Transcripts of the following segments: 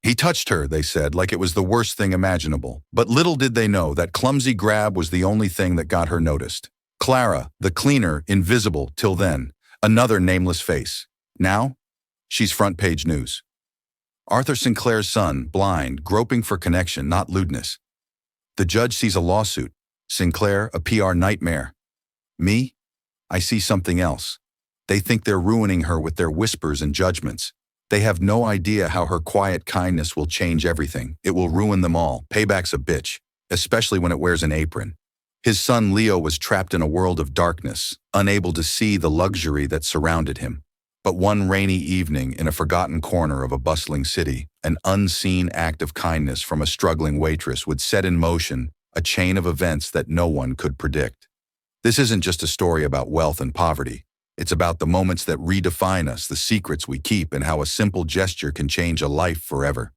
He touched her, they said, like it was the worst thing imaginable. But little did they know that clumsy grab was the only thing that got her noticed. Clara, the cleaner, invisible till then. Another nameless face. Now, she's front-page news. Arthur Sinclair's son, blind, groping for connection, not lewdness. The judge sees a lawsuit. Sinclair, a PR nightmare. Me? I see something else. They think they're ruining her with their whispers and judgments. They have no idea how her quiet kindness will change everything. It will ruin them all. Payback's a bitch, especially when it wears an apron. His son Leo was trapped in a world of darkness, unable to see the luxury that surrounded him. But one rainy evening in a forgotten corner of a bustling city, an unseen act of kindness from a struggling waitress would set in motion a chain of events that no one could predict. This isn't just a story about wealth and poverty. It's about the moments that redefine us, the secrets we keep, and how a simple gesture can change a life forever.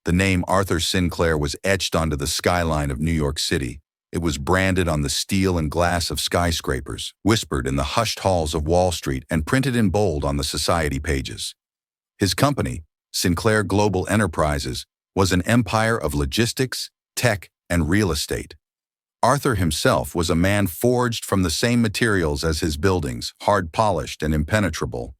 The name Arthur Sinclair was etched onto the skyline of New York City. It was branded on the steel and glass of skyscrapers, whispered in the hushed halls of Wall Street, and printed in bold on the society pages. His company, Sinclair Global Enterprises, was an empire of logistics, tech, and real estate. Arthur himself was a man forged from the same materials as his buildings, hard-polished and impenetrable.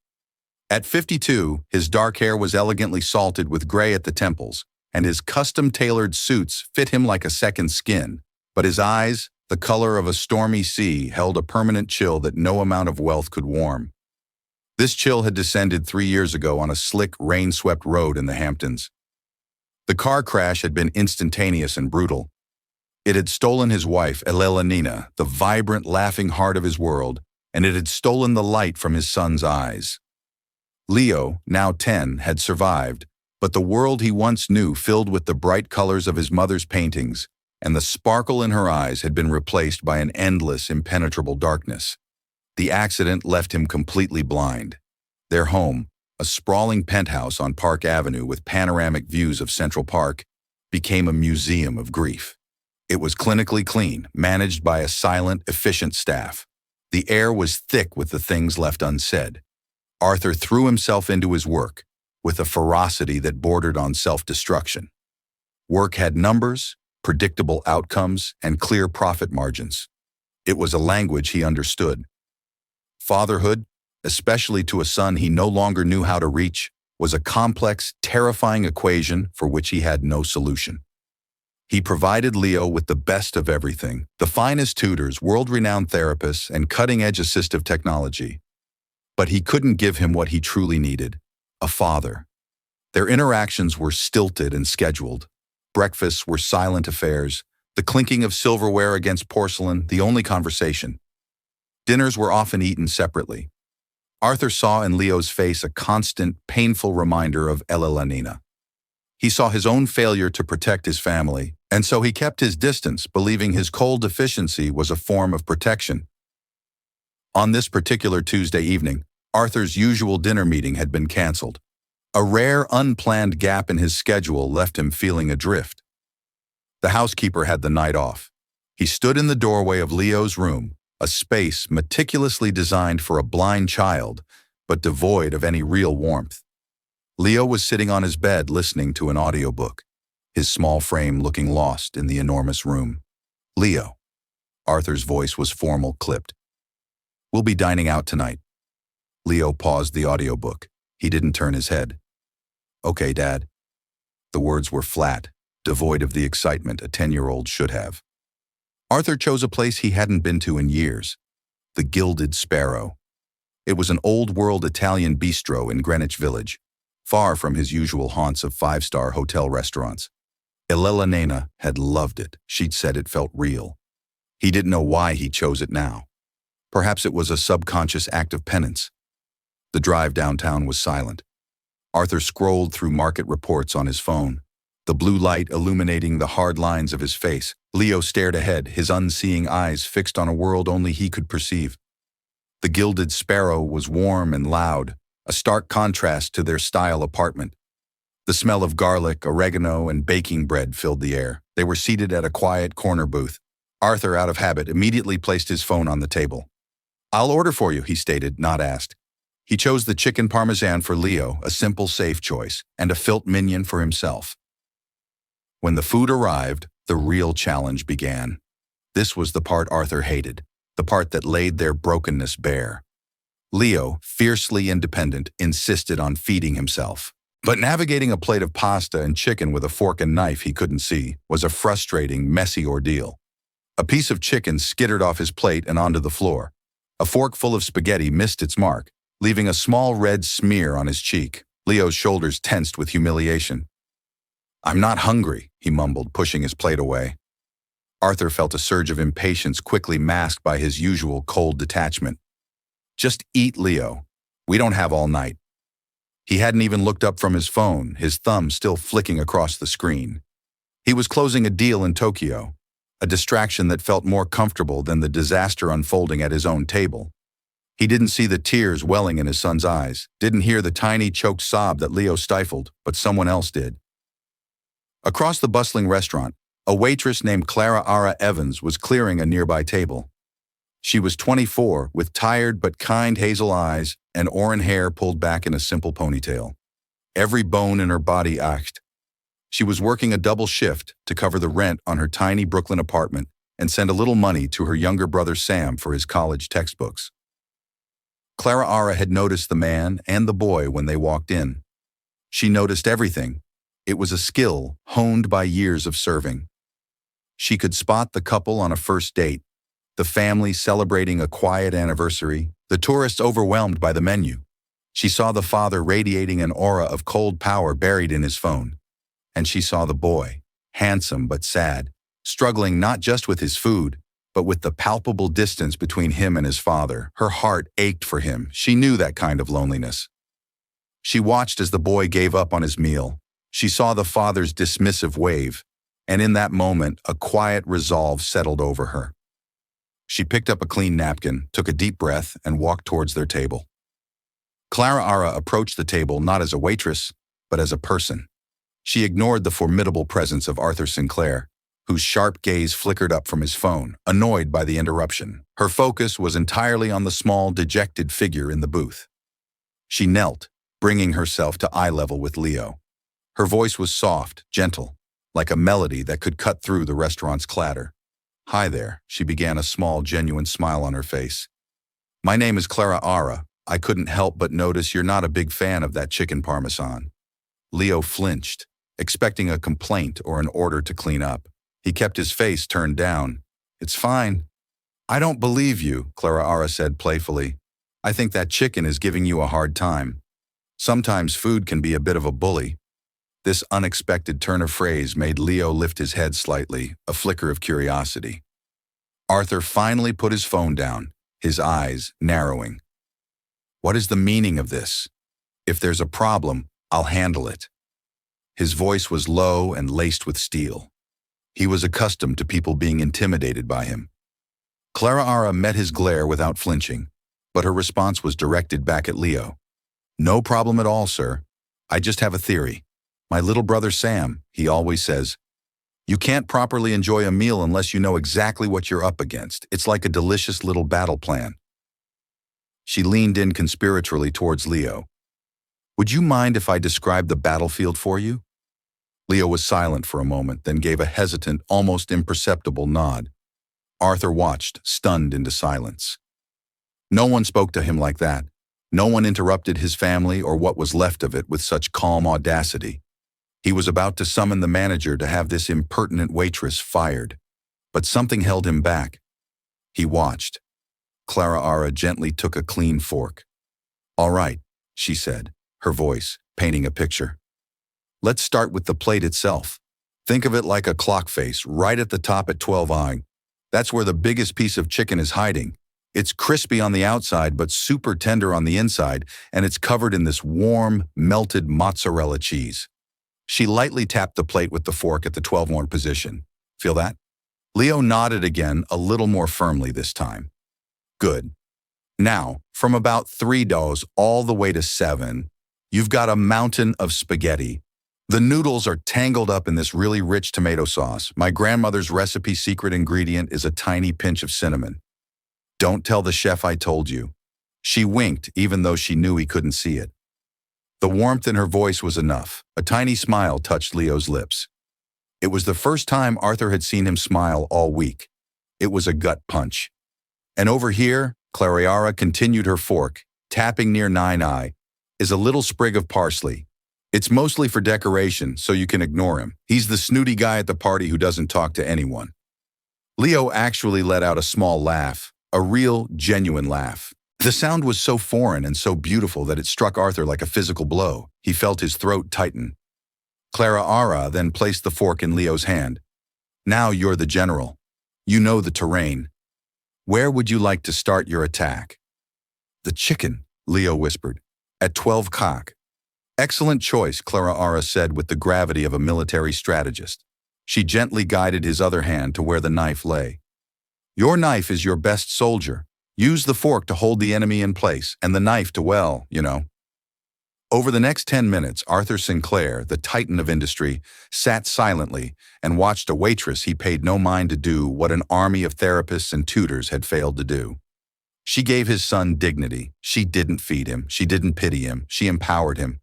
At 52, his dark hair was elegantly salted with gray at the temples, and his custom-tailored suits fit him like a second skin. But his eyes, the color of a stormy sea, held a permanent chill that no amount of wealth could warm. This chill had descended 3 years ago on a slick, rain-swept road in the Hamptons. The car crash had been instantaneous and brutal. It had stolen his wife, Nina, the vibrant, laughing heart of his world, and it had stolen the light from his son's eyes. Leo, now 10, had survived, but the world he once knew, filled with the bright colors of his mother's paintings, and the sparkle in her eyes, had been replaced by an endless, impenetrable darkness. The accident left him completely blind. Their home, a sprawling penthouse on Park Avenue with panoramic views of Central Park, became a museum of grief. It was clinically clean, managed by a silent, efficient staff. The air was thick with the things left unsaid. Arthur threw himself into his work, with a ferocity that bordered on self-destruction. Work had numbers, predictable outcomes, and clear profit margins. It was a language he understood. Fatherhood, especially to a son he no longer knew how to reach, was a complex, terrifying equation for which he had no solution. He provided Leo with the best of everything, the finest tutors, world-renowned therapists, and cutting-edge assistive technology. But he couldn't give him what he truly needed, a father. Their interactions were stilted and scheduled. Breakfasts were silent affairs, the clinking of silverware against porcelain, the only conversation. Dinners were often eaten separately. Arthur saw in Leo's face a constant, painful reminder of Nina. He saw his own failure to protect his family, and so he kept his distance, believing his cold deficiency was a form of protection. On this particular Tuesday evening, Arthur's usual dinner meeting had been canceled. A rare, unplanned gap in his schedule left him feeling adrift. The housekeeper had the night off. He stood in the doorway of Leo's room, a space meticulously designed for a blind child, but devoid of any real warmth. Leo was sitting on his bed listening to an audiobook, his small frame looking lost in the enormous room. Leo. Arthur's voice was formal, clipped. We'll be dining out tonight. Leo paused the audiobook. He didn't turn his head. Okay, Dad. The words were flat, devoid of the excitement a 10-year-old should have. Arthur chose a place he hadn't been to in years, the Gilded Sparrow. It was an old-world Italian bistro in Greenwich Village, far from his usual haunts of five-star hotel restaurants. Nina had loved it. She'd said it felt real. He didn't know why he chose it now. Perhaps it was a subconscious act of penance. The drive downtown was silent. Arthur scrolled through market reports on his phone, the blue light illuminating the hard lines of his face. Leo stared ahead, his unseeing eyes fixed on a world only he could perceive. The Gilded Sparrow was warm and loud, a stark contrast to their style apartment. The smell of garlic, oregano, and baking bread filled the air. They were seated at a quiet corner booth. Arthur, out of habit, immediately placed his phone on the table. I'll order for you, he stated, not asked. He chose the chicken parmesan for Leo, a simple, safe choice, and a filet mignon for himself. When the food arrived, the real challenge began. This was the part Arthur hated, the part that laid their brokenness bare. Leo, fiercely independent, insisted on feeding himself. But navigating a plate of pasta and chicken with a fork and knife he couldn't see was a frustrating, messy ordeal. A piece of chicken skittered off his plate and onto the floor. A fork full of spaghetti missed its mark, leaving a small red smear on his cheek. Leo's shoulders tensed with humiliation. "I'm not hungry," he mumbled, pushing his plate away. Arthur felt a surge of impatience quickly masked by his usual cold detachment. "Just eat, Leo. We don't have all night." He hadn't even looked up from his phone, his thumb still flicking across the screen. He was closing a deal in Tokyo, a distraction that felt more comfortable than the disaster unfolding at his own table. He didn't see the tears welling in his son's eyes, didn't hear the tiny choked sob that Leo stifled, but someone else did. Across the bustling restaurant, a waitress named Clara Evans was clearing a nearby table. She was 24, with tired but kind hazel eyes and orange hair pulled back in a simple ponytail. Every bone in her body ached. She was working a double shift to cover the rent on her tiny Brooklyn apartment and send a little money to her younger brother Sam for his college textbooks. Clara had noticed the man and the boy when they walked in. She noticed everything. It was a skill honed by years of serving. She could spot the couple on a first date, the family celebrating a quiet anniversary, the tourists overwhelmed by the menu. She saw the father radiating an aura of cold power buried in his phone. And she saw the boy, handsome but sad, struggling not just with his food, but with the palpable distance between him and his father. Her heart ached for him. She knew that kind of loneliness. She watched as the boy gave up on his meal. She saw the father's dismissive wave, and in that moment, a quiet resolve settled over her. She picked up a clean napkin, took a deep breath, and walked towards their table. Clara approached the table not as a waitress, but as a person. She ignored the formidable presence of Arthur Sinclair, whose sharp gaze flickered up from his phone, annoyed by the interruption. Her focus was entirely on the small, dejected figure in the booth. She knelt, bringing herself to eye level with Leo. Her voice was soft, gentle, like a melody that could cut through the restaurant's clatter. "Hi there," she began, a small, genuine smile on her face. "My name is Clara. I couldn't help but notice you're not a big fan of that chicken parmesan." Leo flinched, expecting a complaint or an order to clean up. He kept his face turned down. "It's fine." "I don't believe you," Clara said playfully. "I think that chicken is giving you a hard time. Sometimes food can be a bit of a bully." This unexpected turn of phrase made Leo lift his head slightly, a flicker of curiosity. Arthur finally put his phone down, his eyes narrowing. "What is the meaning of this? If there's a problem, I'll handle it." His voice was low and laced with steel. He was accustomed to people being intimidated by him. Clara met his glare without flinching, but her response was directed back at Leo. "No problem at all, sir. I just have a theory. My little brother Sam, he always says, you can't properly enjoy a meal unless you know exactly what you're up against. It's like a delicious little battle plan." She leaned in conspiratorially towards Leo. "Would you mind if I described the battlefield for you?" Leo was silent for a moment, then gave a hesitant, almost imperceptible nod. Arthur watched, stunned into silence. No one spoke to him like that. No one interrupted his family or what was left of it with such calm audacity. He was about to summon the manager to have this impertinent waitress fired. But something held him back. He watched. Clara gently took a clean fork. "All right," she said, her voice painting a picture. "Let's start with the plate itself. Think of it like a clock face, right at the top at 12 That's where the biggest piece of chicken is hiding. It's crispy on the outside, but super tender on the inside, and it's covered in this warm, melted mozzarella cheese." She lightly tapped the plate with the fork at the 12 position. "Feel that?" Leo nodded again, a little more firmly this time. "Good. Now, from about 3 doughs all the way to 7, you've got a mountain of spaghetti. The noodles are tangled up in this really rich tomato sauce. My grandmother's recipe secret ingredient is a tiny pinch of cinnamon. Don't tell the chef I told you. She winked even though she knew he couldn't see it. The warmth in her voice was enough. A tiny smile touched Leo's lips. It was the first time Arthur had seen him smile all week. It was a gut punch. And over here, Clariara continued her fork, tapping near Nine Eye, is a little sprig of parsley. It's mostly for decoration, so you can ignore him. He's the snooty guy at the party who doesn't talk to anyone. Leo actually let out a small laugh, a real, genuine laugh. The sound was so foreign and so beautiful that it struck Arthur like a physical blow. He felt his throat tighten. Clariara then placed the fork in Leo's hand. Now you're the general. You know the terrain. Where would you like to start your attack? The chicken, Leo whispered. At 12 cock. Excellent choice, Clariara said with the gravity of a military strategist. She gently guided his other hand to where the knife lay. Your knife is your best soldier. Use the fork to hold the enemy in place, and the knife to, well, you know. Over the next 10 minutes, Arthur Sinclair, the titan of industry, sat silently and watched a waitress he paid no mind to do what an army of therapists and tutors had failed to do. She gave his son dignity. She didn't feed him. She didn't pity him. She empowered him.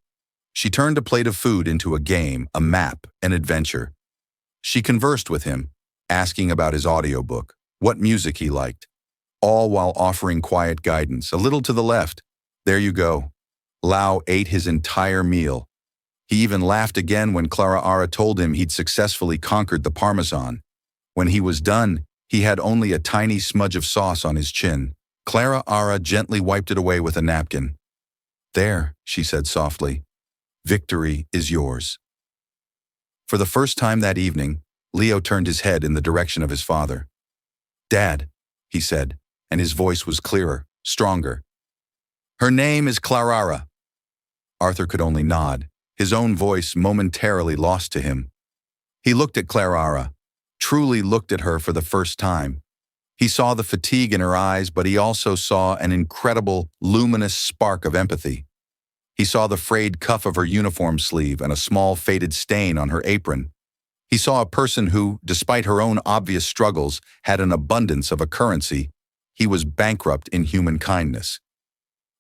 She turned a plate of food into a game, a map, an adventure. She conversed with him, asking about his audiobook, what music he liked, all while offering quiet guidance, a little to the left. There you go. Lau ate his entire meal. He even laughed again when Clariara told him he'd successfully conquered the Parmesan. When he was done, he had only a tiny smudge of sauce on his chin. Clariara gently wiped it away with a napkin. There, she said softly. Victory is yours. For the first time that evening, Leo turned his head in the direction of his father. Dad, he said, and his voice was clearer, stronger. Her name is Clariara. Arthur could only nod, his own voice momentarily lost to him. He looked at Clariara, truly looked at her for the first time. He saw the fatigue in her eyes, but he also saw an incredible, luminous spark of empathy. He saw the frayed cuff of her uniform sleeve and a small faded stain on her apron. He saw a person who, despite her own obvious struggles, had an abundance of a currency. He was bankrupt in human kindness.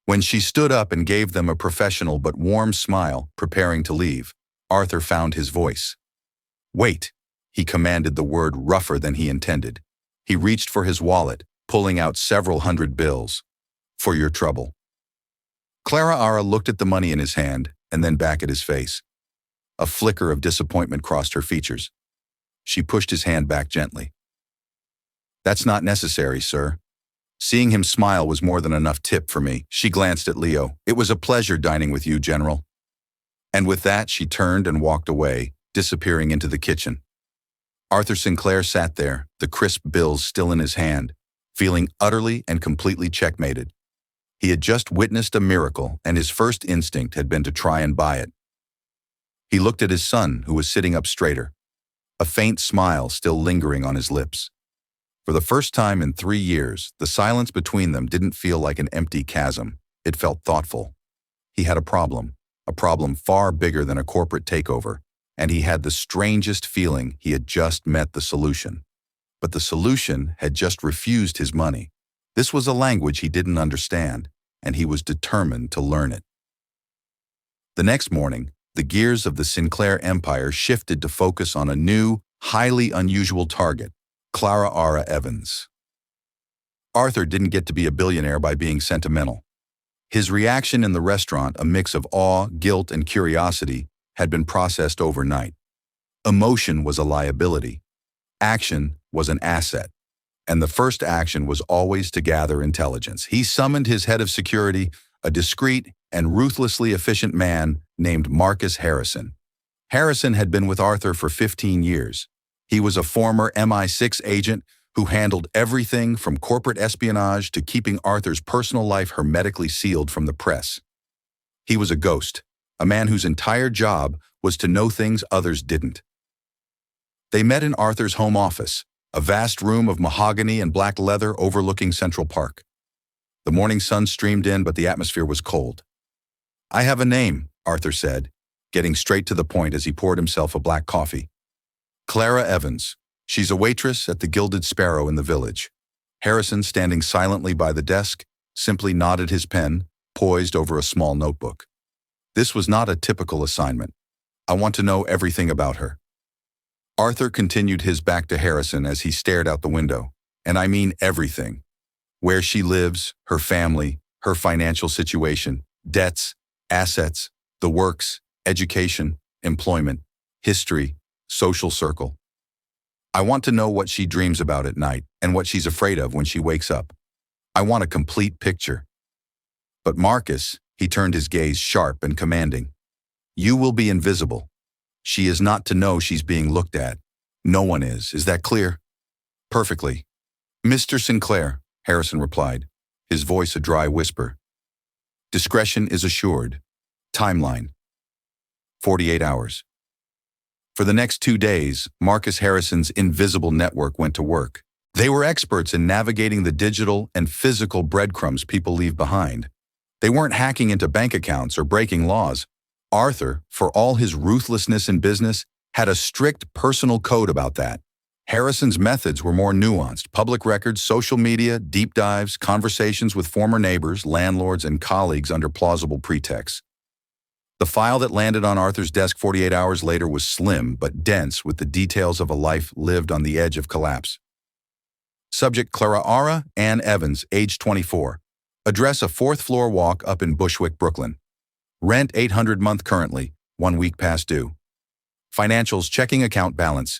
When she stood up and gave them a professional but warm smile, preparing to leave, Arthur found his voice. Wait, he commanded, the word rougher than he intended. He reached for his wallet, pulling out several hundred bills. For your trouble. Clariara looked at the money in his hand and then back at his face. A flicker of disappointment crossed her features. She pushed his hand back gently. That's not necessary, sir. Seeing him smile was more than enough tip for me. She glanced at Leo. It was a pleasure dining with you, General. And with that, she turned and walked away, disappearing into the kitchen. Arthur Sinclair sat there, the crisp bills still in his hand, feeling utterly and completely checkmated. He had just witnessed a miracle, and his first instinct had been to try and buy it. He looked at his son, who was sitting up straighter, a faint smile still lingering on his lips. For the first time in 3 years, the silence between them didn't feel like an empty chasm. It felt thoughtful. He had a problem far bigger than a corporate takeover, and he had the strangest feeling he had just met the solution. But the solution had just refused his money. This was a language he didn't understand, and he was determined to learn it. The next morning, the gears of the Sinclair empire shifted to focus on a new, highly unusual target, Clariara Evans. Arthur didn't get to be a billionaire by being sentimental. His reaction in the restaurant, a mix of awe, guilt, and curiosity, had been processed overnight. Emotion was a liability. Action was an asset. And the first action was always to gather intelligence. He summoned his head of security, a discreet and ruthlessly efficient man named Marcus Harrison. Harrison had been with Arthur for 15 years. He was a former MI6 agent who handled everything from corporate espionage to keeping Arthur's personal life hermetically sealed from the press. He was a ghost, a man whose entire job was to know things others didn't. They met in Arthur's home office, a vast room of mahogany and black leather overlooking Central Park. The morning sun streamed in, but the atmosphere was cold. I have a name, Arthur said, getting straight to the point as he poured himself a black coffee. Clara Evans. She's a waitress at the Gilded Sparrow in the village. Harrison, standing silently by the desk, simply nodded his pen, poised over a small notebook. This was not a typical assignment. I want to know everything about her. Arthur continued his back to Harrison as he stared out the window. And I mean everything. Where she lives, her family, her financial situation, debts, assets, the works, education, employment, history, social circle. I want to know what she dreams about at night and what she's afraid of when she wakes up. I want a complete picture. But Marcus, he turned his gaze sharp and commanding. You will be invisible. She is not to know she's being looked at. No one is. Is that clear? Perfectly. Mr. Sinclair, Harrison replied, his voice a dry whisper. Discretion is assured. Timeline. 48 hours. For the next 2 days, Marcus Harrison's invisible network went to work. They were experts in navigating the digital and physical breadcrumbs people leave behind. They weren't hacking into bank accounts or breaking laws. Arthur, for all his ruthlessness in business, had a strict personal code about that. Harrison's methods were more nuanced: public records, social media, deep dives, conversations with former neighbors, landlords, and colleagues under plausible pretexts. The file that landed on Arthur's desk 48 hours later was slim but dense with the details of a life lived on the edge of collapse. Subject: Clara Ann Evans, age 24. Address: a 4th-floor walk up in Bushwick, Brooklyn. Rent $800 month currently, 1 week past due. Financials: checking account balance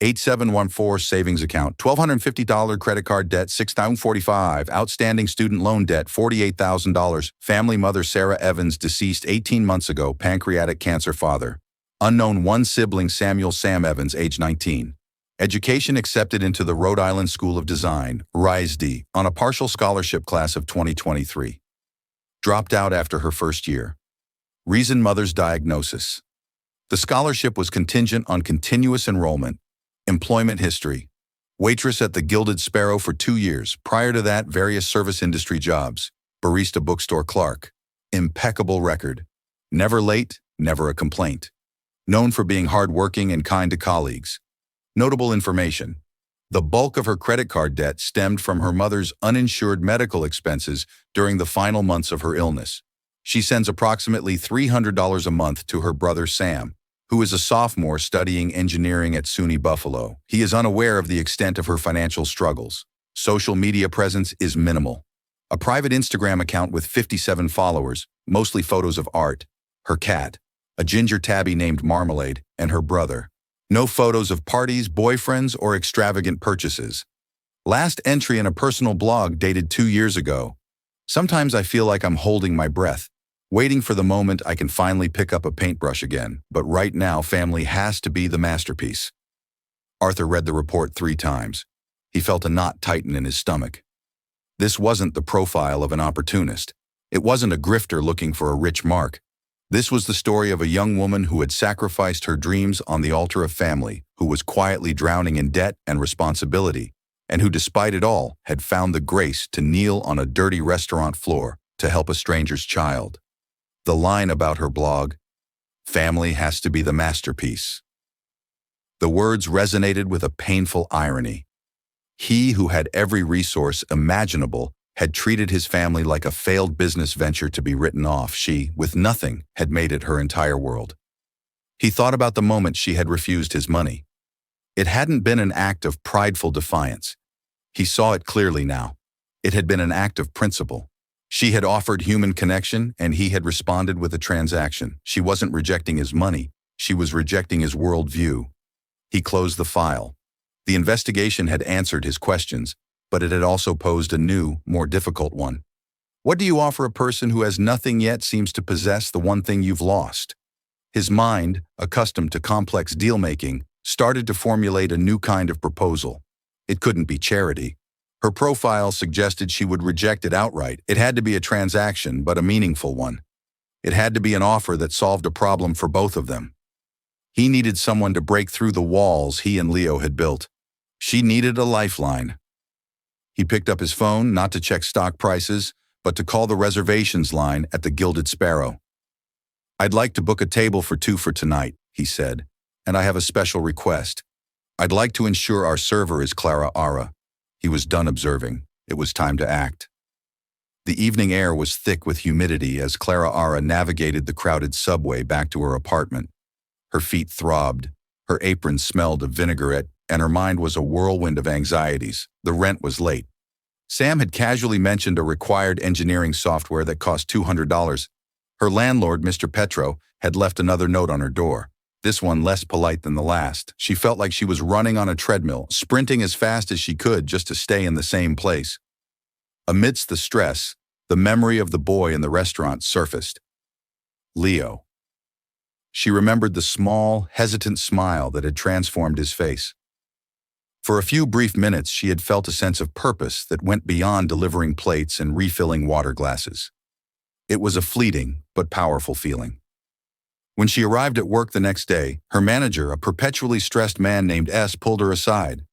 8714, savings account $1,250, credit card debt $6,045, outstanding student loan debt $48,000, family: mother Sarah Evans, deceased 18 months ago, pancreatic cancer, father unknown, 1 sibling Samuel Sam Evans, age 19. Education: accepted into the Rhode Island School of Design, RISD, on a partial scholarship class of 2023. Dropped out after her first year. Reason: mother's diagnosis. The scholarship was contingent on continuous enrollment. Employment history: waitress at the Gilded Sparrow for 2 years. Prior to that, various service industry jobs. Barista, bookstore clerk. Impeccable record. Never late, never a complaint. Known for being hardworking and kind to colleagues. Notable information: the bulk of her credit card debt stemmed from her mother's uninsured medical expenses during the final months of her illness. She sends approximately $300 a month to her brother Sam, who is a sophomore studying engineering at SUNY Buffalo. He is unaware of the extent of her financial struggles. Social media presence is minimal. A private Instagram account with 57 followers, mostly photos of art, her cat, a ginger tabby named Marmalade, and her brother. No photos of parties, boyfriends, or extravagant purchases. Last entry in a personal blog dated 2 years ago. Sometimes I feel like I'm holding my breath, waiting for the moment I can finally pick up a paintbrush again, but right now family has to be the masterpiece. Arthur read the report 3 times. He felt a knot tighten in his stomach. This wasn't the profile of an opportunist. It wasn't a grifter looking for a rich mark. This was the story of a young woman who had sacrificed her dreams on the altar of family, who was quietly drowning in debt and responsibility, and who, despite it all, had found the grace to kneel on a dirty restaurant floor to help a stranger's child. The line about her blog, "Family has to be the masterpiece." The words resonated with a painful irony. He who had every resource imaginable had treated his family like a failed business venture to be written off. She, with nothing, had made it her entire world. He thought about the moment she had refused his money. It hadn't been an act of prideful defiance. He saw it clearly now. It had been an act of principle. She had offered human connection, and he had responded with a transaction. She wasn't rejecting his money. She was rejecting his worldview. He closed the file. The investigation had answered his questions, but it had also posed a new, more difficult one. What do you offer a person who has nothing yet seems to possess the one thing you've lost? His mind, accustomed to complex deal-making, started to formulate a new kind of proposal. It couldn't be charity. Her profile suggested she would reject it outright. It had to be a transaction, but a meaningful one. It had to be an offer that solved a problem for both of them. He needed someone to break through the walls he and Leo had built. She needed a lifeline. He picked up his phone, not to check stock prices, but to call the reservations line at the Gilded Sparrow. "I'd like to book a table for 2 for tonight," he said, "and I have a special request. I'd like to ensure our server is Clara Ara." He was done observing. It was time to act. The evening air was thick with humidity as Clara navigated the crowded subway back to her apartment. Her feet throbbed, her apron smelled of vinaigrette, and her mind was a whirlwind of anxieties. The rent was late. Sam had casually mentioned a required engineering software that cost $200. Her landlord, Mr. Petro, had left another note on her door. This one less polite than the last. She felt like she was running on a treadmill, sprinting as fast as she could just to stay in the same place. Amidst the stress, the memory of the boy in the restaurant surfaced. Leo. She remembered the small, hesitant smile that had transformed his face. For a few brief minutes, she had felt a sense of purpose that went beyond delivering plates and refilling water glasses. It was a fleeting but powerful feeling. When she arrived at work the next day, her manager, a perpetually stressed man named S, pulled her aside.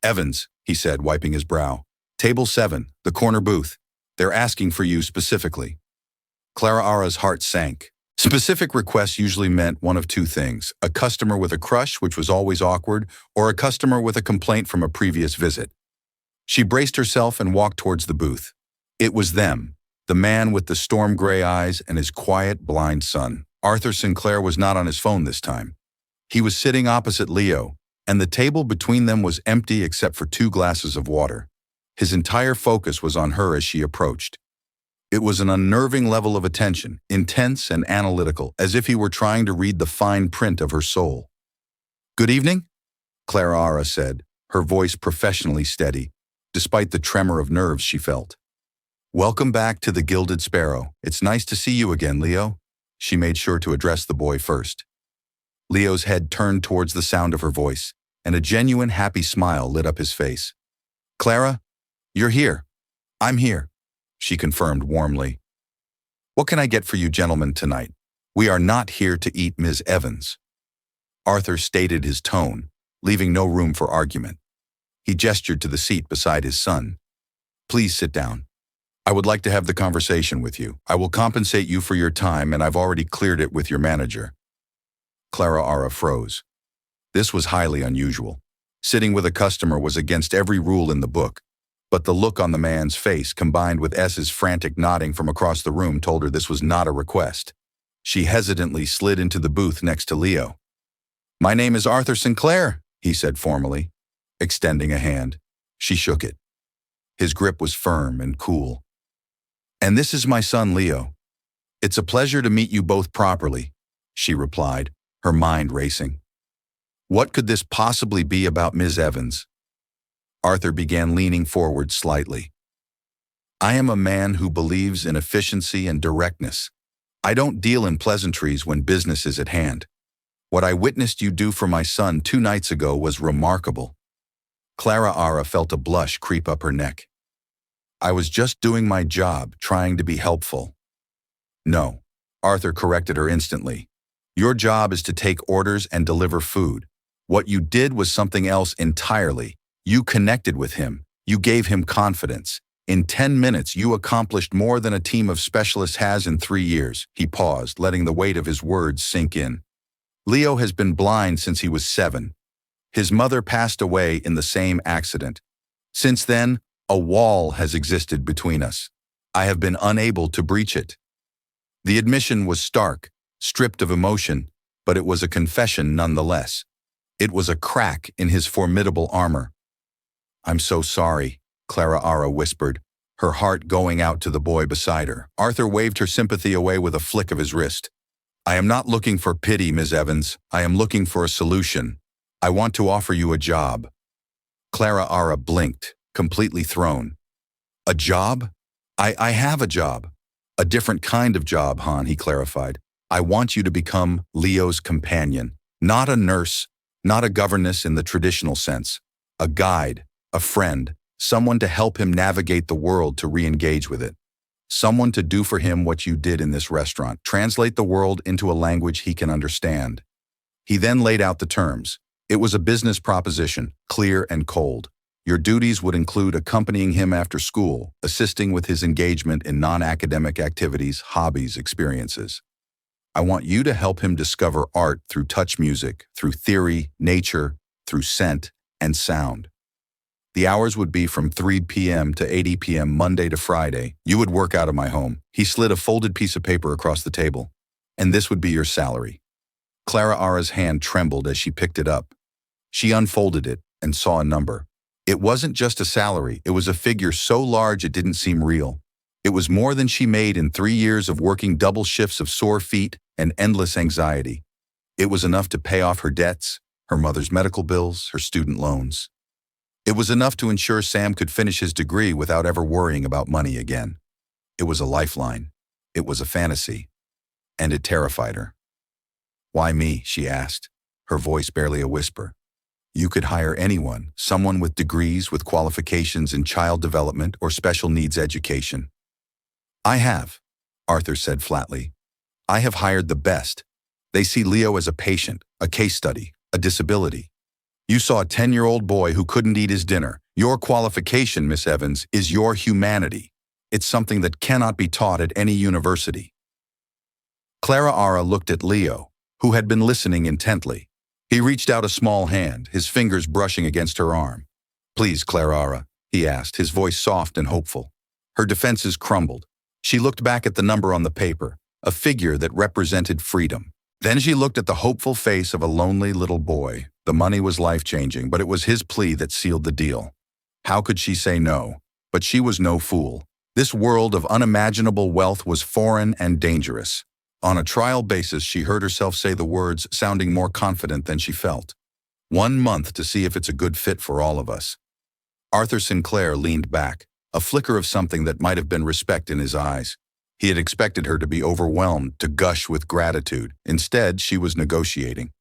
"Evans," he said, wiping his brow. "Table 7, the corner booth. They're asking for you specifically." Clara's heart sank. Specific requests usually meant one of two things: a customer with a crush, which was always awkward, or a customer with a complaint from a previous visit. She braced herself and walked towards the booth. It was them, the man with the storm-gray eyes and his quiet, blind son. Arthur Sinclair was not on his phone this time. He was sitting opposite Leo, and the table between them was empty except for 2 glasses of water. His entire focus was on her as she approached. It was an unnerving level of attention, intense and analytical, as if he were trying to read the fine print of her soul. "Good evening," Clara said, her voice professionally steady, despite the tremor of nerves she felt. "Welcome back to the Gilded Sparrow. It's nice to see you again, Leo." She made sure to address the boy first. Leo's head turned towards the sound of her voice, and a genuine happy smile lit up his face. "Clara, you're here." "I'm here," she confirmed warmly. "What can I get for you gentlemen tonight? We are not here to eat Ms. Evans." Arthur stated his tone, leaving no room for argument. He gestured to the seat beside his son. "Please sit down. I would like to have the conversation with you. I will compensate you for your time, and I've already cleared it with your manager." Clara froze. This was highly unusual. Sitting with a customer was against every rule in the book, but the look on the man's face, combined with S's frantic nodding from across the room, told her this was not a request. She hesitantly slid into the booth next to Leo. "My name is Arthur Sinclair," he said formally, extending a hand. She shook it. His grip was firm and cool. "And this is my son, Leo. It's a pleasure to meet you both properly," she replied, her mind racing. What could this possibly be about Ms. Evans? Arthur began leaning forward slightly. "I am a man who believes in efficiency and directness. I don't deal in pleasantries when business is at hand. What I witnessed you do for my son 2 nights ago was remarkable." Clara felt a blush creep up her neck. "I was just doing my job, trying to be helpful." "No," Arthur corrected her instantly. "Your job is to take orders and deliver food. What you did was something else entirely. You connected with him. You gave him confidence. In 10 minutes, you accomplished more than a team of specialists has in 3 years." He paused, letting the weight of his words sink in. "Leo has been blind since he was 7. His mother passed away in the same accident. Since then, a wall has existed between us. I have been unable to breach it." The admission was stark, stripped of emotion, but it was a confession nonetheless. It was a crack in his formidable armor. "I'm so sorry," Clara whispered, her heart going out to the boy beside her. Arthur waved her sympathy away with a flick of his wrist. "I am not looking for pity, Ms. Evans. I am looking for a solution. I want to offer you a job." Clara blinked, completely thrown. "A job? I have a job. A different kind of job, Han," he clarified. "I want you to become Leo's companion. Not a nurse, not a governess in the traditional sense. A guide, a friend, someone to help him navigate the world, to re-engage with it. Someone to do for him what you did in this restaurant, translate the world into a language he can understand." He then laid out the terms. It was a business proposition, clear and cold. Your duties would include accompanying him after school, assisting with his engagement in non-academic activities, hobbies, experiences. I want you to help him discover art through touch music, through theory, nature, through scent, and sound. The hours would be from 3 p.m. to 8 p.m. Monday to Friday. You would work out of my home. He slid a folded piece of paper across the table. And this would be your salary. Clara Ara's hand trembled as she picked it up. She unfolded it and saw a number. It wasn't just a salary, it was a figure so large it didn't seem real. It was more than she made in 3 years of working double shifts of sore feet and endless anxiety. It was enough to pay off her debts, her mother's medical bills, her student loans. It was enough to ensure Sam could finish his degree without ever worrying about money again. It was a lifeline. It was a fantasy. And it terrified her. "Why me?" she asked, her voice barely a whisper. "You could hire anyone, someone with degrees, with qualifications in child development or special needs education." "I have," Arthur said flatly. "I have hired the best. They see Leo as a patient, a case study, a disability. You saw a 10-year-old boy who couldn't eat his dinner. Your qualification, Miss Evans, is your humanity. It's something that cannot be taught at any university." Clara Ara looked at Leo, who had been listening intently. He reached out a small hand, his fingers brushing against her arm. "Please, Clara Ara," he asked, his voice soft and hopeful. Her defenses crumbled. She looked back at the number on the paper, a figure that represented freedom. Then she looked at the hopeful face of a lonely little boy. The money was life-changing, but it was his plea that sealed the deal. How could she say no? But she was no fool. This world of unimaginable wealth was foreign and dangerous. On a trial basis, she heard herself say the words, sounding more confident than she felt. 1 month to see if it's a good fit for all of us. Arthur Sinclair leaned back, a flicker of something that might have been respect in his eyes. He had expected her to be overwhelmed, to gush with gratitude. Instead, she was negotiating.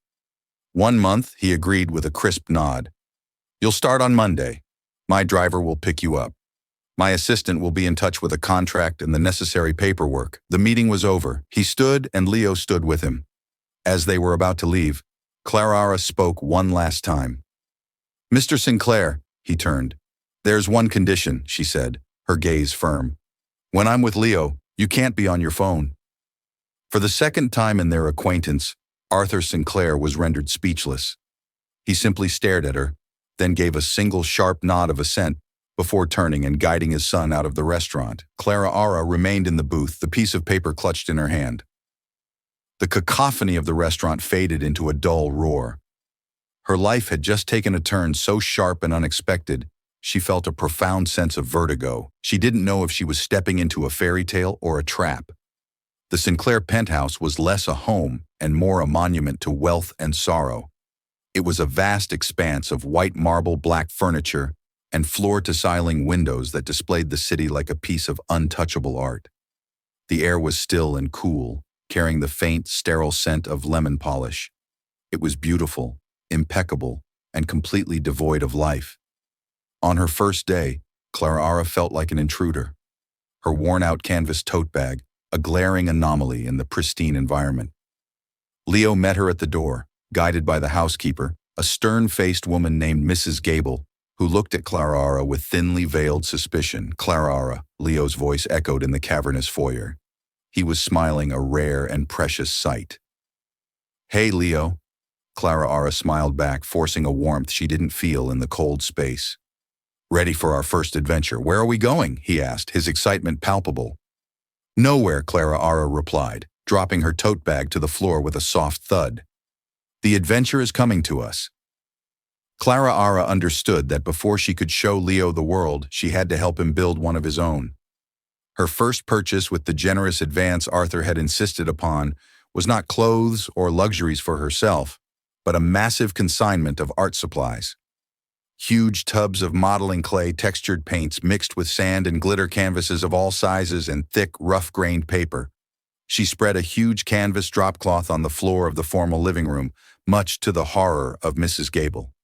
1 month, he agreed with a crisp nod. "You'll start on Monday. My driver will pick you up. My assistant will be in touch with a contract and the necessary paperwork." The meeting was over. He stood and Leo stood with him. As they were about to leave, Clara Ara spoke one last time. "Mr. Sinclair," he turned. "There's one condition," she said, her gaze firm. "When I'm with Leo, you can't be on your phone." For the second time in their acquaintance, Arthur Sinclair was rendered speechless. He simply stared at her, then gave a single sharp nod of assent before turning and guiding his son out of the restaurant. Clara Ara remained in the booth, the piece of paper clutched in her hand. The cacophony of the restaurant faded into a dull roar. Her life had just taken a turn so sharp and unexpected, she felt a profound sense of vertigo. She didn't know if she was stepping into a fairy tale or a trap. The Sinclair penthouse was less a home and more a monument to wealth and sorrow. It was a vast expanse of white marble black furniture and floor-to-ceiling windows that displayed the city like a piece of untouchable art. The air was still and cool, carrying the faint, sterile scent of lemon polish. It was beautiful, impeccable, and completely devoid of life. On her first day, Clara Ara felt like an intruder. Her worn-out canvas tote bag, a glaring anomaly in the pristine environment. Leo met her at the door, guided by the housekeeper, a stern-faced woman named Mrs. Gable, who looked at Clara Ara with thinly veiled suspicion. "Clara Ara," Leo's voice echoed in the cavernous foyer. He was smiling, a rare and precious sight. "Hey, Leo." Clara Ara smiled back, forcing a warmth she didn't feel in the cold space. "Ready for our first adventure. Where are we going?" he asked, his excitement palpable. "Nowhere," Clara Ara replied, dropping her tote bag to the floor with a soft thud. "The adventure is coming to us." Clara Ara understood that before she could show Leo the world, she had to help him build one of his own. Her first purchase with the generous advance Arthur had insisted upon was not clothes or luxuries for herself, but a massive consignment of art supplies. Huge tubs of modeling clay, textured paints mixed with sand and glitter canvases of all sizes and thick, rough-grained paper. She spread a huge canvas dropcloth on the floor of the formal living room, much to the horror of Mrs. Gable.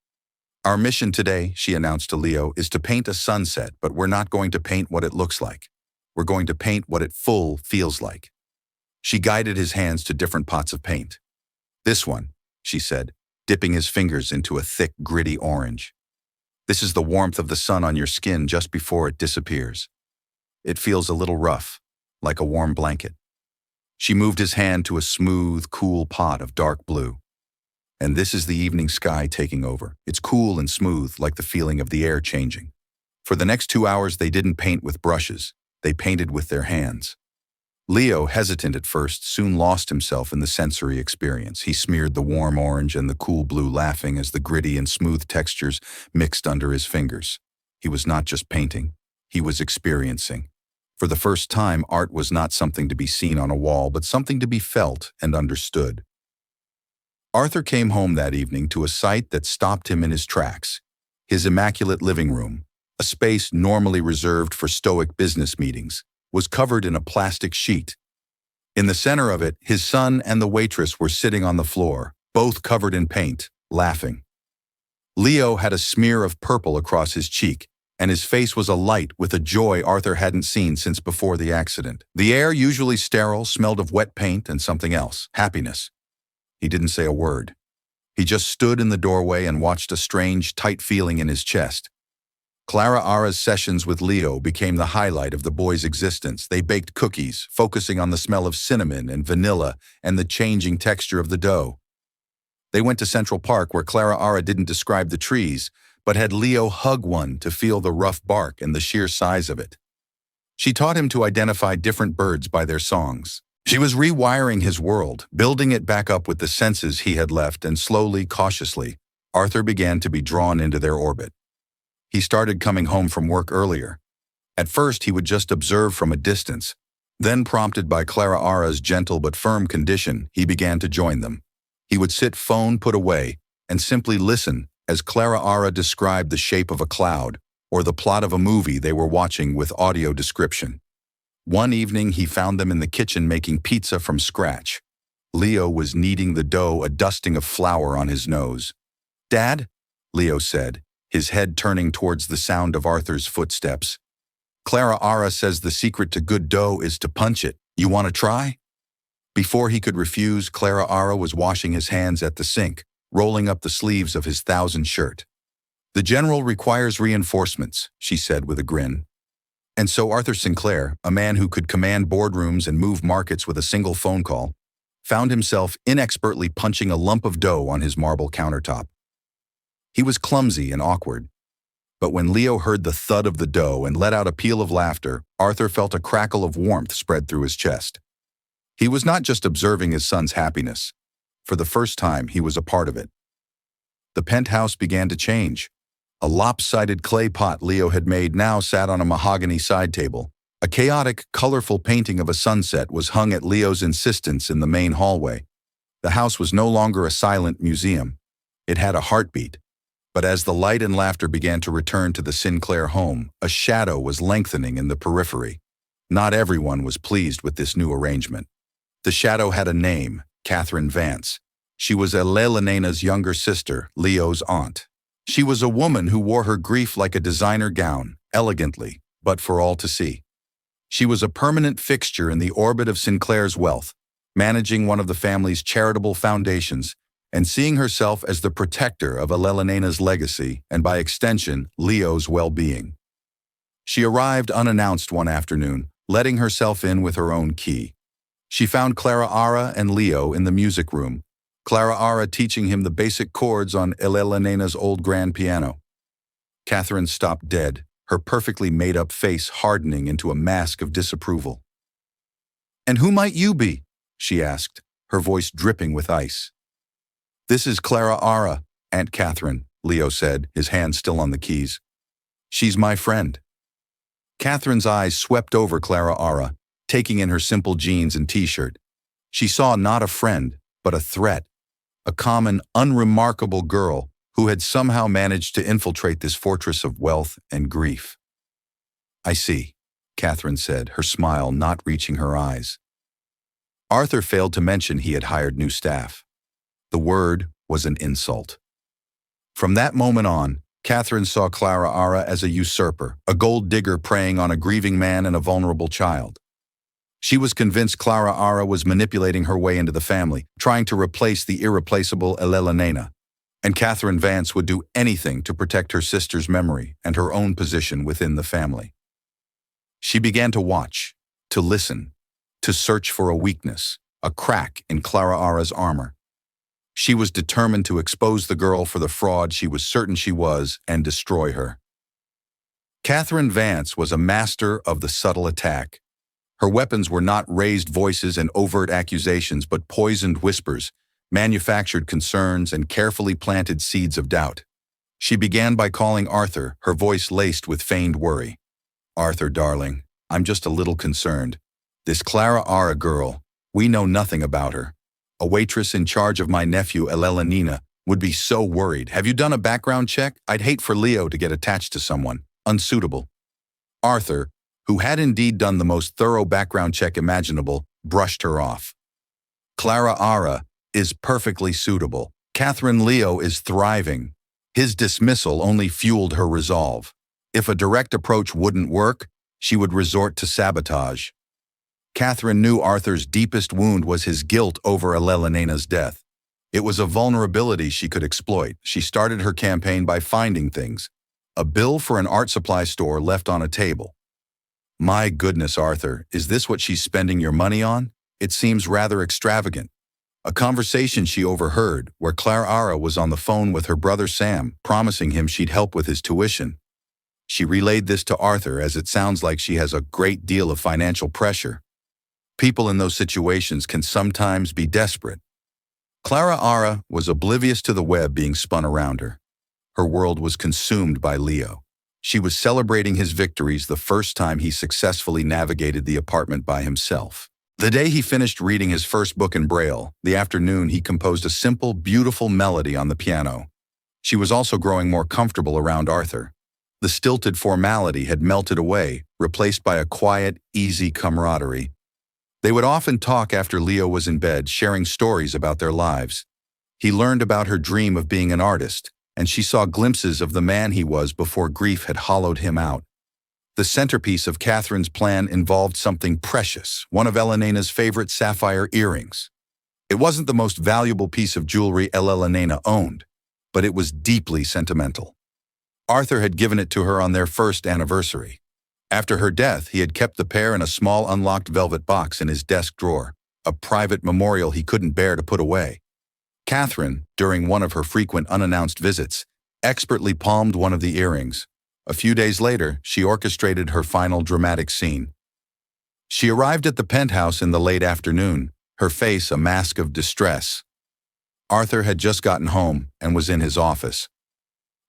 "Our mission today," she announced to Leo, "is to paint a sunset, but we're not going to paint what it looks like. We're going to paint what it full feels like." She guided his hands to different pots of paint. "This one," she said, dipping his fingers into a thick, gritty orange. "This is the warmth of the sun on your skin just before it disappears. It feels a little rough, like a warm blanket." She moved his hand to a smooth, cool pot of dark blue. And this is the evening sky taking over. It's cool and smooth, like the feeling of the air changing. For the next 2 hours, they didn't paint with brushes. They painted with their hands. Leo, hesitant at first, soon lost himself in the sensory experience. He smeared the warm orange and the cool blue, laughing as the gritty and smooth textures mixed under his fingers. He was not just painting. He was experiencing. For the first time, art was not something to be seen on a wall, but something to be felt and understood. Arthur came home that evening to a sight that stopped him in his tracks. His immaculate living room, a space normally reserved for stoic business meetings, was covered in a plastic sheet. In the center of it, his son and the waitress were sitting on the floor, both covered in paint, laughing. Leo had a smear of purple across his cheek, and his face was alight with a joy Arthur hadn't seen since before the accident. The air, usually sterile, smelled of wet paint and something else, happiness. He didn't say a word. He just stood in the doorway and watched a strange, tight feeling in his chest. Clara Ara's sessions with Leo became the highlight of the boy's existence. They baked cookies, focusing on the smell of cinnamon and vanilla and the changing texture of the dough. They went to Central Park, where Clara Ara didn't describe the trees, but had Leo hug one to feel the rough bark and the sheer size of it. She taught him to identify different birds by their songs. She was rewiring his world, building it back up with the senses he had left, and slowly, cautiously, Arthur began to be drawn into their orbit. He started coming home from work earlier. At first, he would just observe from a distance. Then, prompted by Clara Ara's gentle but firm condition, he began to join them. He would sit phone put away and simply listen as Clara Ara described the shape of a cloud or the plot of a movie they were watching with audio description. One evening, he found them in the kitchen making pizza from scratch. Leo was kneading the dough, a dusting of flour on his nose. "Dad," Leo said, his head turning towards the sound of Arthur's footsteps. "Clara Ara says the secret to good dough is to punch it. You want to try?" Before he could refuse, Clara Ara was washing his hands at the sink, rolling up the sleeves of his 1,000 shirt. "The general requires reinforcements," she said with a grin. And so Arthur Sinclair, a man who could command boardrooms and move markets with a single phone call, found himself inexpertly punching a lump of dough on his marble countertop. He was clumsy and awkward. But when Leo heard the thud of the dough and let out a peal of laughter, Arthur felt a crackle of warmth spread through his chest. He was not just observing his son's happiness. For the first time, he was a part of it. The penthouse began to change. A lopsided clay pot Leo had made now sat on a mahogany side table. A chaotic, colorful painting of a sunset was hung at Leo's insistence in the main hallway. The house was no longer a silent museum. It had a heartbeat. But as the light and laughter began to return to the Sinclair home, a shadow was lengthening in the periphery. Not everyone was pleased with this new arrangement. The shadow had a name, Catherine Vance. She was Elena's younger sister, Leo's aunt. She was a woman who wore her grief like a designer gown, elegantly, but for all to see. She was a permanent fixture in the orbit of Sinclair's wealth, managing one of the family's charitable foundations and seeing herself as the protector of Elena's legacy and, by extension, Leo's well-being. She arrived unannounced one afternoon, letting herself in with her own key. She found Clara Ara and Leo in the music room, Clara Ara teaching him the basic chords on Elena's old grand piano. Catherine stopped dead, her perfectly made-up face hardening into a mask of disapproval. "And who might you be?" she asked, her voice dripping with ice. "This is Clara Ara, Aunt Catherine," Leo said, his hand still on the keys. "She's my friend." Catherine's eyes swept over Clara Ara, taking in her simple jeans and t-shirt. She saw not a friend, but a threat, a common, unremarkable girl who had somehow managed to infiltrate this fortress of wealth and grief. "I see," Catherine said, her smile not reaching her eyes. Arthur failed to mention he had hired new staff. The word was an insult. From that moment on, Catherine saw Clara Ara as a usurper, a gold digger preying on a grieving man and a vulnerable child. She was convinced Clara Ara was manipulating her way into the family, trying to replace the irreplaceable Elena, and Catherine Vance would do anything to protect her sister's memory and her own position within the family. She began to watch, to listen, to search for a weakness, a crack in Clara Ara's armor. She was determined to expose the girl for the fraud she was certain she was and destroy her. Catherine Vance was a master of the subtle attack. Her weapons were not raised voices and overt accusations, but poisoned whispers, manufactured concerns, and carefully planted seeds of doubt. She began by calling Arthur, her voice laced with feigned worry. "Arthur, darling, I'm just a little concerned. This Clara Ara girl, we know nothing about her. A waitress in charge of my nephew, Elena, would be so worried. Have you done a background check? I'd hate for Leo to get attached to someone unsuitable." Arthur, who had indeed done the most thorough background check imaginable, brushed her off. "Clara Ara is perfectly suitable. Catherine Leo is thriving." His dismissal only fueled her resolve. If a direct approach wouldn't work, she would resort to sabotage. Catherine knew Arthur's deepest wound was his guilt over Elena's death. It was a vulnerability she could exploit. She started her campaign by finding things. A bill for an art supply store left on a table. "My goodness, Arthur, is this what she's spending your money on? It seems rather extravagant." A conversation she overheard, where Clara Ara was on the phone with her brother Sam, promising him she'd help with his tuition. She relayed this to Arthur, as it sounds like she has a great deal of financial pressure. People in those situations can sometimes be desperate. Clara Ara was oblivious to the web being spun around her. Her world was consumed by Leo. She was celebrating his victories the first time he successfully navigated the apartment by himself. The day he finished reading his first book in Braille, the afternoon he composed a simple, beautiful melody on the piano. She was also growing more comfortable around Arthur. The stilted formality had melted away, replaced by a quiet, easy camaraderie. They would often talk after Leo was in bed, sharing stories about their lives. He learned about her dream of being an artist, and she saw glimpses of the man he was before grief had hollowed him out. The centerpiece of Catherine's plan involved something precious, one of Elena's favorite sapphire earrings. It wasn't the most valuable piece of jewelry Elena owned, but it was deeply sentimental. Arthur had given it to her on their first anniversary. After her death, he had kept the pair in a small unlocked velvet box in his desk drawer, a private memorial he couldn't bear to put away. Catherine, during one of her frequent unannounced visits, expertly palmed one of the earrings. A few days later, she orchestrated her final dramatic scene. She arrived at the penthouse in the late afternoon, her face a mask of distress. Arthur had just gotten home and was in his office.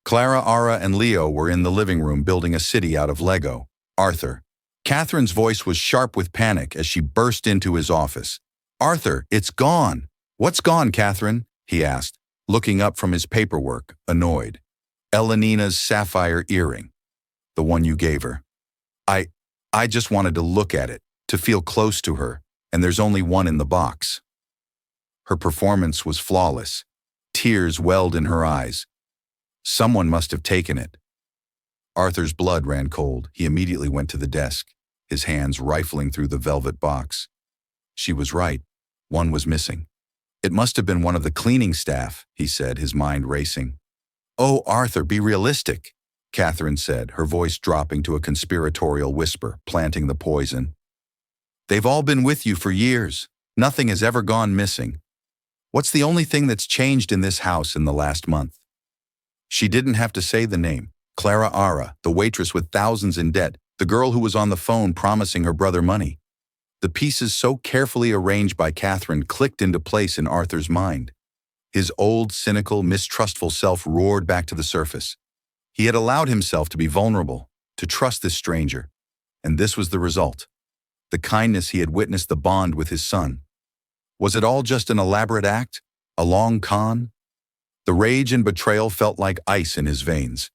Clara Ara and Leo were in the living room building a city out of Lego. "Arthur." Catherine's voice was sharp with panic as she burst into his office. "Arthur, it's gone." "What's gone, Catherine?" he asked, looking up from his paperwork, annoyed. "Elena's sapphire earring. The one you gave her. I just wanted to look at it, to feel close to her, and there's only one in the box." Her performance was flawless. Tears welled in her eyes. Someone must have taken it. Arthur's blood ran cold. He immediately went to the desk, his hands rifling through the velvet box. She was right. One was missing. "It must have been one of the cleaning staff," he said, his mind racing. "Oh, Arthur, be realistic," Catherine said, her voice dropping to a conspiratorial whisper, planting the poison. "They've all been with you for years. Nothing has ever gone missing. What's the only thing that's changed in this house in the last month?" She didn't have to say the name. Clara Ara, the waitress with thousands in debt, the girl who was on the phone promising her brother money. The pieces so carefully arranged by Catherine clicked into place in Arthur's mind. His old, cynical, mistrustful self roared back to the surface. He had allowed himself to be vulnerable, to trust this stranger, and this was the result. The kindness he had witnessed, the bond with his son. Was it all just an elaborate act? A long con? The rage and betrayal felt like ice in his veins.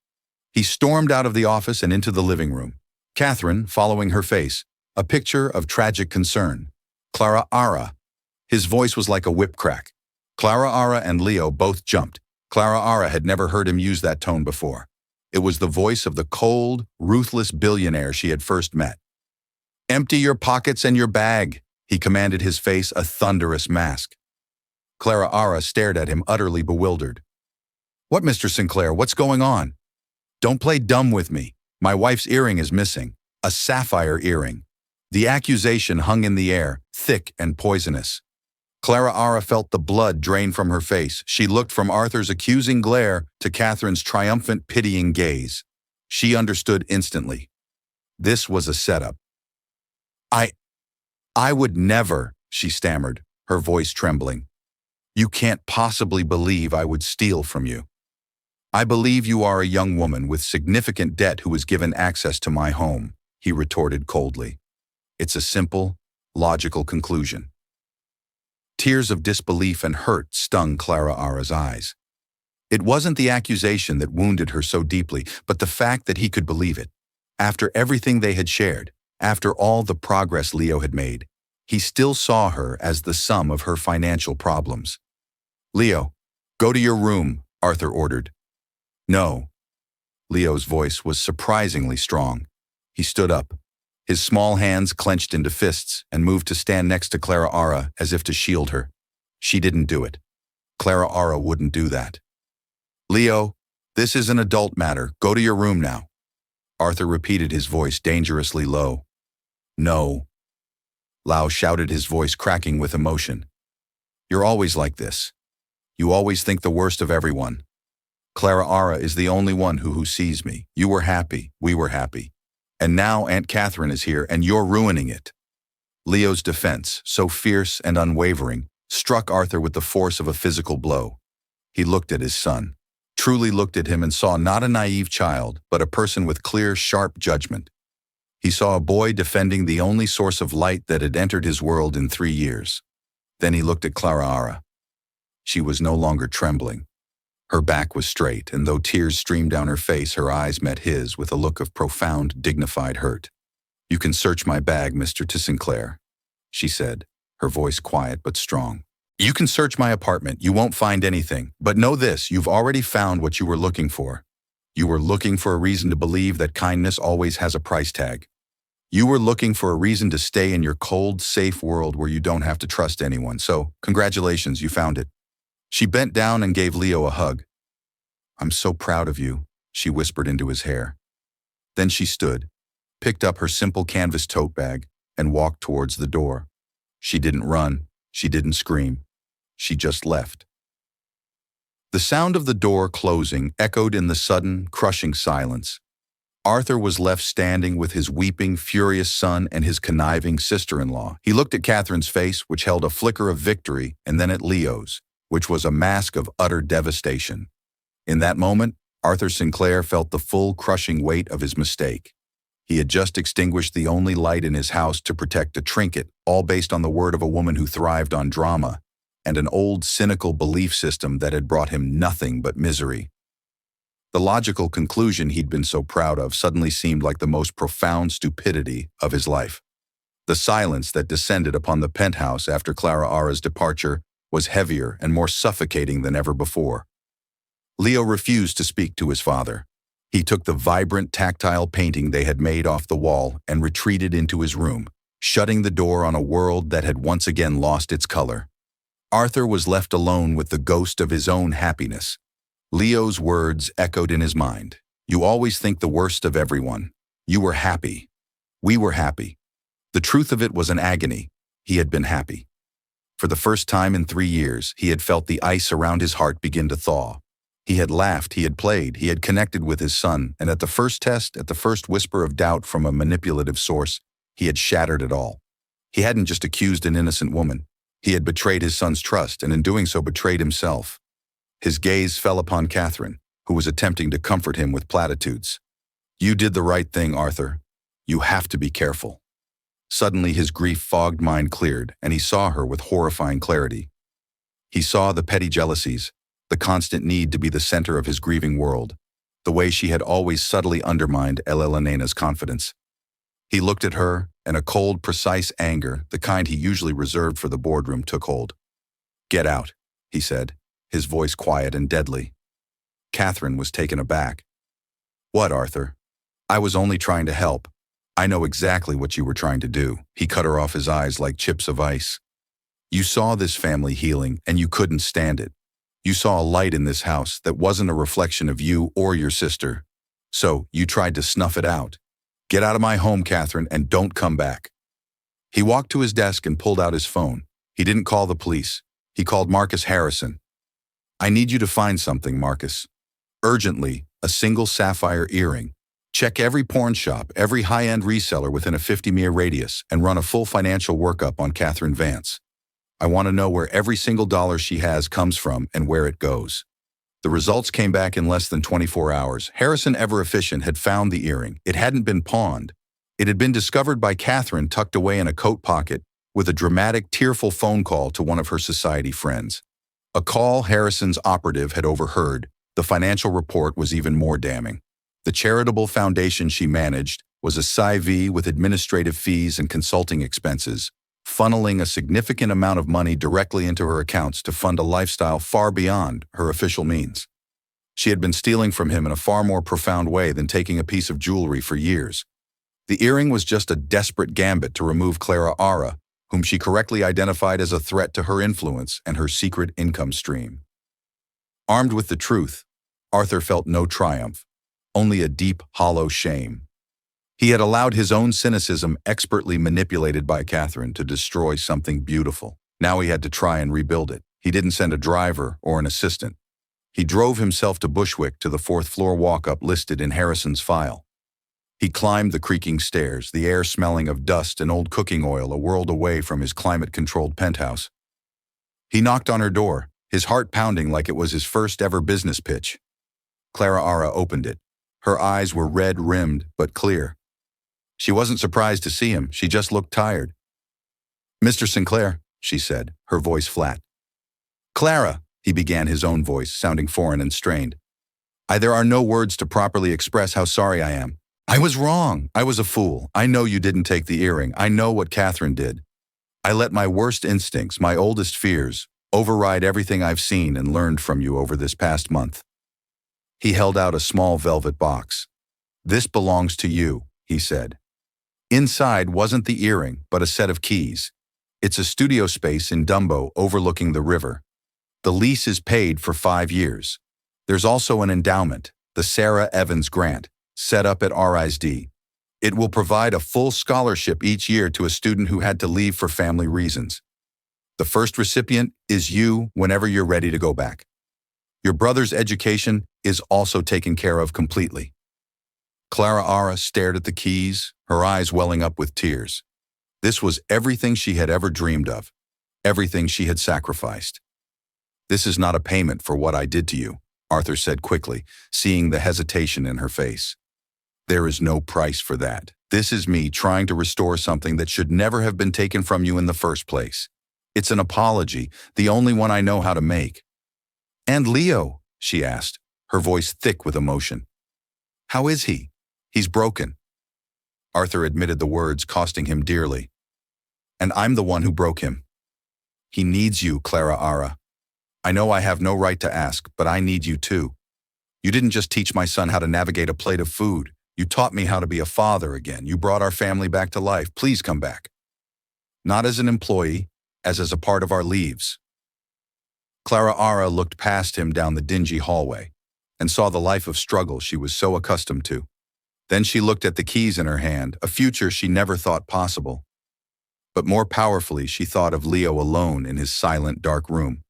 He stormed out of the office and into the living room. Catherine, following her face, a picture of tragic concern. "Clara Ara." His voice was like a whip crack. Clara Ara and Leo both jumped. Clara Ara had never heard him use that tone before. It was the voice of the cold, ruthless billionaire she had first met. "Empty your pockets and your bag," he commanded, his face a thunderous mask. Clara Ara stared at him, utterly bewildered. "What, Mr. Sinclair, what's going on?" "Don't play dumb with me. My wife's earring is missing. A sapphire earring." The accusation hung in the air, thick and poisonous. Clara Ara felt the blood drain from her face. She looked from Arthur's accusing glare to Catherine's triumphant, pitying gaze. She understood instantly. This was a setup. I would never, she stammered, her voice trembling. You can't possibly believe I would steal from you. I believe you are a young woman with significant debt who was given access to my home, he retorted coldly. It's a simple, logical conclusion. Tears of disbelief and hurt stung Clara Ara's eyes. It wasn't the accusation that wounded her so deeply, but the fact that he could believe it. After everything they had shared, after all the progress Leo had made, he still saw her as the sum of her financial problems. Leo, go to your room, Arthur ordered. No. Leo's voice was surprisingly strong. He stood up. His small hands clenched into fists and moved to stand next to Clara Ara as if to shield her. She didn't do it. Clara Ara wouldn't do that. Leo, this is an adult matter. Go to your room now. Arthur repeated, his voice dangerously low. No. Lau shouted, his voice cracking with emotion. You're always like this. You always think the worst of everyone. Clara Ara is the only one who sees me. You were happy. We were happy. And now Aunt Catherine is here and you're ruining it. Leo's defense, so fierce and unwavering, struck Arthur with the force of a physical blow. He looked at his son, truly looked at him, and saw not a naive child, but a person with clear, sharp judgment. He saw a boy defending the only source of light that had entered his world in 3 years. Then he looked at Clara Ara. She was no longer trembling. Her back was straight, and though tears streamed down her face, her eyes met his with a look of profound, dignified hurt. You can search my bag, Mr. Sinclair, she said, her voice quiet but strong. You can search my apartment. You won't find anything. But know this, you've already found what you were looking for. You were looking for a reason to believe that kindness always has a price tag. You were looking for a reason to stay in your cold, safe world where you don't have to trust anyone. So, congratulations, you found it. She bent down and gave Leo a hug. I'm so proud of you, she whispered into his hair. Then she stood, picked up her simple canvas tote bag, and walked towards the door. She didn't run. She didn't scream. She just left. The sound of the door closing echoed in the sudden, crushing silence. Arthur was left standing with his weeping, furious son and his conniving sister-in-law. He looked at Catherine's face, which held a flicker of victory, and then at Leo's, which was a mask of utter devastation. In that moment, Arthur Sinclair felt the full, crushing weight of his mistake. He had just extinguished the only light in his house to protect a trinket, all based on the word of a woman who thrived on drama, and an old, cynical belief system that had brought him nothing but misery. The logical conclusion he'd been so proud of suddenly seemed like the most profound stupidity of his life. The silence that descended upon the penthouse after Clara Ara's departure was heavier and more suffocating than ever before. Leo refused to speak to his father. He took the vibrant, tactile painting they had made off the wall and retreated into his room, shutting the door on a world that had once again lost its color. Arthur was left alone with the ghost of his own happiness. Leo's words echoed in his mind. You always think the worst of everyone. You were happy. We were happy. The truth of it was an agony. He had been happy. For the first time in 3 years, he had felt the ice around his heart begin to thaw. He had laughed, he had played, he had connected with his son, and at the first test, at the first whisper of doubt from a manipulative source, he had shattered it all. He hadn't just accused an innocent woman. He had betrayed his son's trust, and in doing so betrayed himself. His gaze fell upon Catherine, who was attempting to comfort him with platitudes. You did the right thing, Arthur. You have to be careful. Suddenly his grief-fogged mind cleared, and he saw her with horrifying clarity. He saw the petty jealousies, the constant need to be the center of his grieving world, the way she had always subtly undermined Elena's confidence. He looked at her, and a cold, precise anger, the kind he usually reserved for the boardroom, took hold. Get out, he said, his voice quiet and deadly. Catherine was taken aback. What, Arthur? I was only trying to help. I know exactly what you were trying to do. He cut her off, his eyes like chips of ice. You saw this family healing, and you couldn't stand it. You saw a light in this house that wasn't a reflection of you or your sister. So you tried to snuff it out. Get out of my home, Catherine, and don't come back. He walked to his desk and pulled out his phone. He didn't call the police. He called Marcus Harrison. I need you to find something, Marcus. Urgently, a single sapphire earring. Check every pawn shop, every high-end reseller within a 50-meter radius, and run a full financial workup on Catherine Vance. I want to know where every single dollar she has comes from and where it goes. The results came back in less than 24 hours. Harrison, ever efficient, had found the earring. It hadn't been pawned. It had been discovered by Catherine tucked away in a coat pocket with a dramatic, tearful phone call to one of her society friends. A call Harrison's operative had overheard. The financial report was even more damning. The charitable foundation she managed was a SIV with administrative fees and consulting expenses, funneling a significant amount of money directly into her accounts to fund a lifestyle far beyond her official means. She had been stealing from him in a far more profound way than taking a piece of jewelry for years. The earring was just a desperate gambit to remove Clara Ara, whom she correctly identified as a threat to her influence and her secret income stream. Armed with the truth, Arthur felt no triumph, only a deep, hollow shame. He had allowed his own cynicism, expertly manipulated by Catherine, to destroy something beautiful. Now he had to try and rebuild it. He didn't send a driver or an assistant. He drove himself to Bushwick to the fourth-floor walk-up listed in Harrison's file. He climbed the creaking stairs, the air smelling of dust and old cooking oil, a world away from his climate-controlled penthouse. He knocked on her door, his heart pounding like it was his first-ever business pitch. Clara Ara opened it. Her eyes were red-rimmed but clear. She wasn't surprised to see him. She just looked tired. "Mr. Sinclair," she said, her voice flat. "Clara," he began, his own voice sounding foreign and strained. There are no words to properly express how sorry I am. I was wrong. I was a fool. I know you didn't take the earring. I know what Catherine did. I let my worst instincts, my oldest fears, override everything I've seen and learned from you over this past month." He held out a small velvet box. "This belongs to you," he said. Inside wasn't the earring, but a set of keys. It's a studio space in Dumbo overlooking the river. The lease is paid for 5 years. There's also an endowment, the Sarah Evans Grant, set up at RISD. It will provide a full scholarship each year to a student who had to leave for family reasons. The first recipient is you whenever you're ready to go back. Your brother's education is also taken care of completely. Clara Ara stared at the keys, her eyes welling up with tears. This was everything she had ever dreamed of, everything she had sacrificed. "This is not a payment for what I did to you," Arthur said quickly, seeing the hesitation in her face. "There is no price for that. This is me trying to restore something that should never have been taken from you in the first place. It's an apology, the only one I know how to make." "And Leo?" she asked, her voice thick with emotion. "How is he? He's broken." Arthur admitted the words costing him dearly. "And I'm the one who broke him. He needs you, Clara Ara. I know I have no right to ask, but I need you too. You didn't just teach my son how to navigate a plate of food. You taught me how to be a father again. You brought our family back to life. Please come back. Not as an employee, as a part of our lives." Clara Ara looked past him down the dingy hallway and saw the life of struggle she was so accustomed to. Then she looked at the keys in her hand, a future she never thought possible. But more powerfully, she thought of Leo alone in his silent, dark room.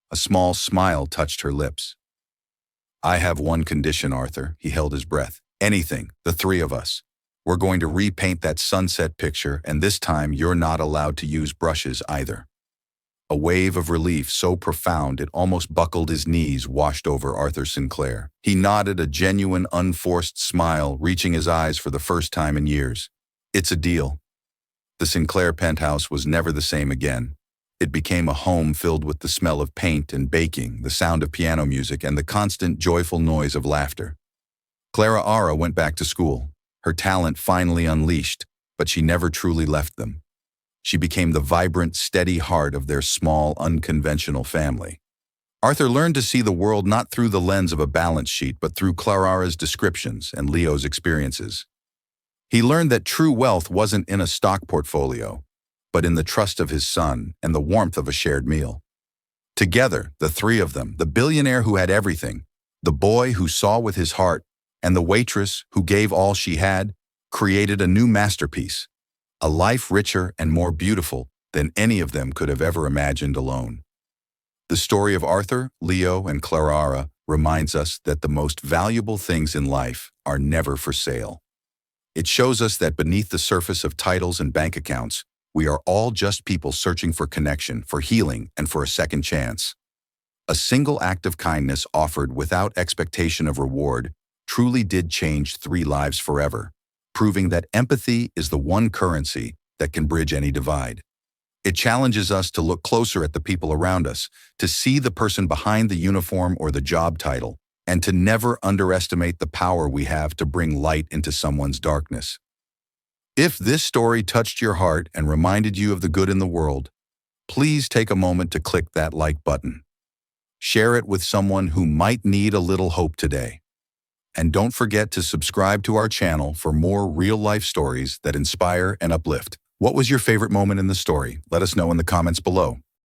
A small smile touched her lips. "I have one condition, Arthur." He held his breath. "Anything, the three of us. We're going to repaint that sunset picture, and this time you're not allowed to use brushes either." A wave of relief so profound it almost buckled his knees washed over Arthur Sinclair. He nodded, a genuine, unforced smile, reaching his eyes for the first time in years. "It's a deal." The Sinclair penthouse was never the same again. It became a home filled with the smell of paint and baking, the sound of piano music, and the constant, joyful noise of laughter. Clara Ara went back to school, her talent finally unleashed, but she never truly left them. She became the vibrant, steady heart of their small, unconventional family. Arthur learned to see the world not through the lens of a balance sheet, but through Clara Ara's descriptions and Leo's experiences. He learned that true wealth wasn't in a stock portfolio, but in the trust of his son and the warmth of a shared meal. Together, the three of them, the billionaire who had everything, the boy who saw with his heart, and the waitress who gave all she had, created a new masterpiece, a life richer and more beautiful than any of them could have ever imagined alone. The story of Arthur, Leo, and Clara reminds us that the most valuable things in life are never for sale. It shows us that beneath the surface of titles and bank accounts, we are all just people searching for connection, for healing, and for a second chance. A single act of kindness offered without expectation of reward truly did change 3 lives forever, proving that empathy is the one currency that can bridge any divide. It challenges us to look closer at the people around us, to see the person behind the uniform or the job title, and to never underestimate the power we have to bring light into someone's darkness. If this story touched your heart and reminded you of the good in the world, please take a moment to click that like button. Share it with someone who might need a little hope today. And don't forget to subscribe to our channel for more real-life stories that inspire and uplift. What was your favorite moment in the story? Let us know in the comments below.